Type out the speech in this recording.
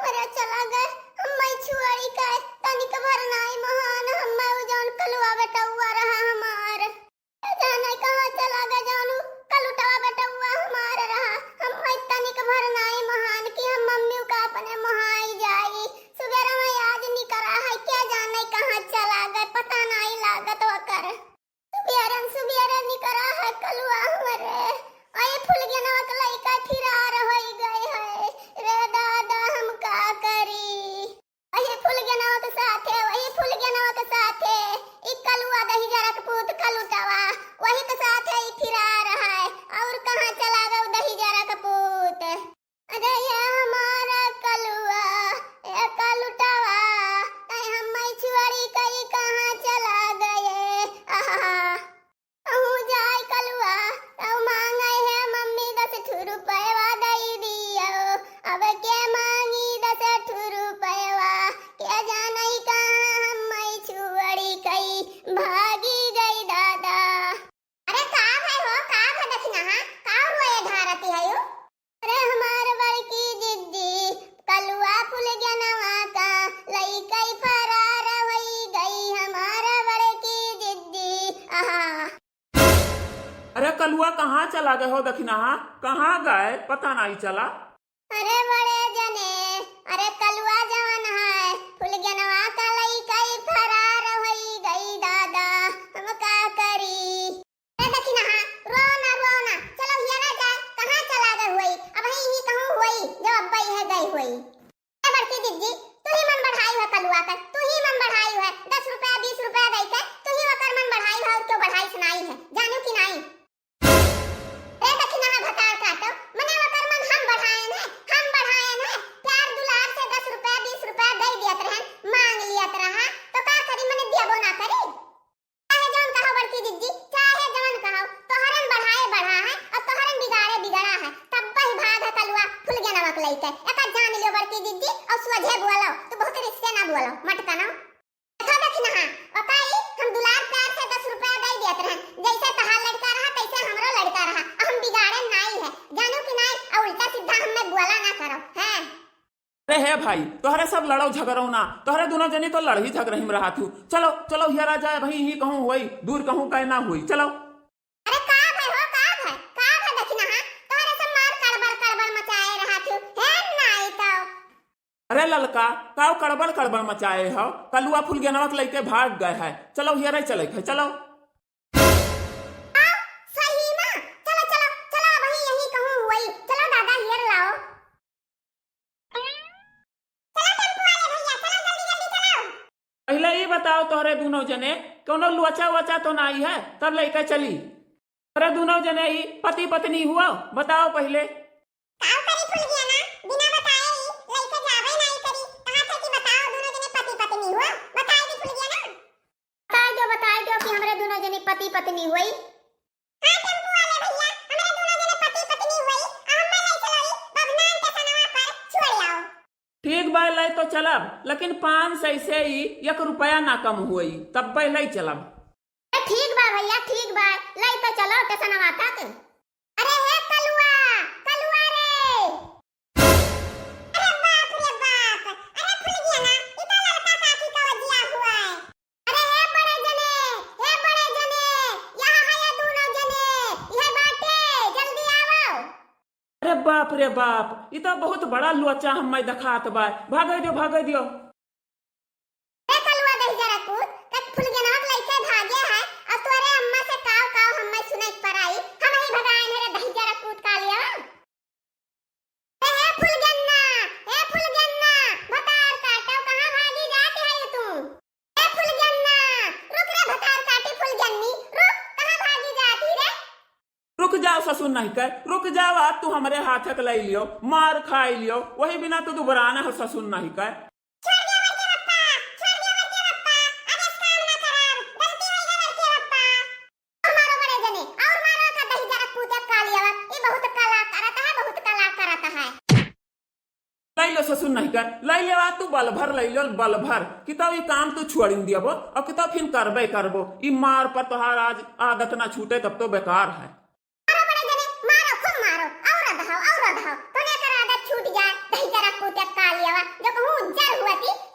हमरे चला गए। हम छुआरी का तनिक भर नाई महान हम जौन कलुआ बेटा हुआ रहा हमार जाने कहां चला गए जानू कलुटवा बेटा हुआ हमार रहा। हम तनिक भर नाई महान कि हम मम्मी का अपने महाई जाई सुबह में याद नहीं करा है क्या जाने कहां चला गए पता नहीं लागत वकर सुबह नहीं करा है कलुआ हमरे आए फूल के नवा के लइका फिरार होई गए है रे दादा हम का करी। वही फूल के नवा के साथे ई कलुआ दही जरा के पूत कलुटवा वही के साथे ई फिरार है और कहां चला गए दही जरा के पूत। अरे ये हमारा कलुआ ये कलुटवा तय हम छुआरी कई कहां चला गए। आहा कहूँ जाए कलुआ तो मांगे है मम्मी 10 रुपया दई दियो अब के मांगी 10 रुपया क्या जाने कहाँ हम छुआरी कई भागी गई दादा। अरे का भाई हो का दक्षिणा हा का रोए धारती है यो। अरे हमार बड़की दीदी कलुआ फूल गनवा का लइका फरार होई गई हमार बड़की दीदी। आहा अरे कलुआ कहाँ चला गए हो दक्षिणा कहाँ गए पता नहीं चला। अरे बड़े जने अरे कलुआ जवान है फूल गनवा का लइका फरार होई गई दादा हम का करी। अरे दक्षिणा रोना चलो हिया ना जाए कहाँ चला गए होई अब ही कहूँ होई जब अब्बा है गई होई। ए बड़की दीदी तू ही मन बढ़ाई है कलुआ का तू ही मन बढ़ाई है 10 रुपया 20 रुपया दे के तू ही वकर मन बढ़ाई है और क्यों बढ़ाई सुनाई है जानू कि नहीं। रे दक्षिणा भतार काटो मने वकर मन हम बढ़ाए ने प्यार दुलार से 10 रुपया 20 रुपया दे दियत रहन मांग लियत रहा तो का करी मने दियबो ना करी। चाहे जौन कहो बड़की दीदी चाहे जौन कहो तोहरन बढ़ा है और तोहरन बिगड़ा है तब ही भाग है कलुआ फूल के नमक लइके एका जान लियो बड़की दीदी और सुझे बोलो तू बहुत रिश्ते ना बोलो मटका ना देखो दक्षिणा बताई हम दुलार प्यार से 10 रुपया दे दियत रहन जैसे तहार लड़का रहा तैसे हमरो लड़का रहा हम बिगाड़े नहीं है जानू कि नहीं और उल्टा सीधा हमें बोला ना करो हैं। अरे है भाई तोहरे सब लड़ो झगड़ो ना तोहरे दोनों जने तो लड़ ही झगड़ ही रहा थू। चलो चलो हियरा जाए भाई ही कहूँ हुई दूर कहूँ कह ना हुई चलो। अरे का भाई हो का दक्षिणा तोहरे सब मार कड़बड़ मचाए रहा थू है नहीं तो। अरे ललका काव कड़बड़ मचाए हो कलुआ फूल गनवा के लेके भाग गए है चलो हियरा चले चलो। सही में चलो वही यही कहूँ हुई चलो दादा हियर लाओ चलो टेम्पो वाले भैया चलो जल्दी चलो। पहले ये बताओ तोहरे दोनों जने कोनो लुचा वचा तो नहीं है तब लेके चली। अरे दोनों जने ही पति पत्नी हुआ बताओ पहले। काव करी फूल गया ना बिना बताए ही लइका जावे नहीं करी कहां थे कि बताओ दोनों जने पति पत्नी हुआ बताए कि फूल गया ना बताए दो कि हमरे दोनों जने पति पत्नी हुई। हां टेम्पो वाले भैया हमरे दोनों जने पति पत्नी हुई हम ले चलोई बबनान के सनवा पर छोड़ लाओ। ठीक बा ले तो चलब लेकिन 500 से ही 1 रुपया ना कम हुई तब पहले चलब। ठीक बा भैया ठीक बा लाई तो चलो टेसनवा तक। अरे हे कलुआ रे अरे बाप अरे फूल गया ना इतना लड़का काकी का वजिया हुआ है। अरे हे बड़े जने यहाँ है ये दोनों जने ये बाटे जल्दी आओ। अरे बाप रे बाप ये तो बहुत बड़ा लुचा हम दिखात बा भाग दियो। ए कलुआ दही जरा कूद तक फूल के नमक लइके भागे है और तोरे अम्मा से काव हम्मे सुनै पराई हम ही भगाए रे दही जरा कूद का लिया। ए फूल गन्ना भतार काटो कहां भागी जाती है तू। ए फूल गन्ना रुक रे भतार काटी फूल गन्नी रुक कहां भागी जाती रे। रुक जाओ ससुर नहीं कर रुक जाओ आज तू हमारे हाथ ले लियो मार खाई लियो वही बिना तो दोबारा ना हो ससुर नहीं कर। ससुर नहीं कर लै ले तू बल भर कि तो काम तू छोड़ दियबो और कि तो फिर करबो ई मार पर तोहार आज आदत ना छूटे तब तो बेकार है। मारो बड़े जने मारो खूब मारो और दहाओ तोने कर आदत छूट जाए दही जरा पुते कालियावा जो कहूं जर हुआ थी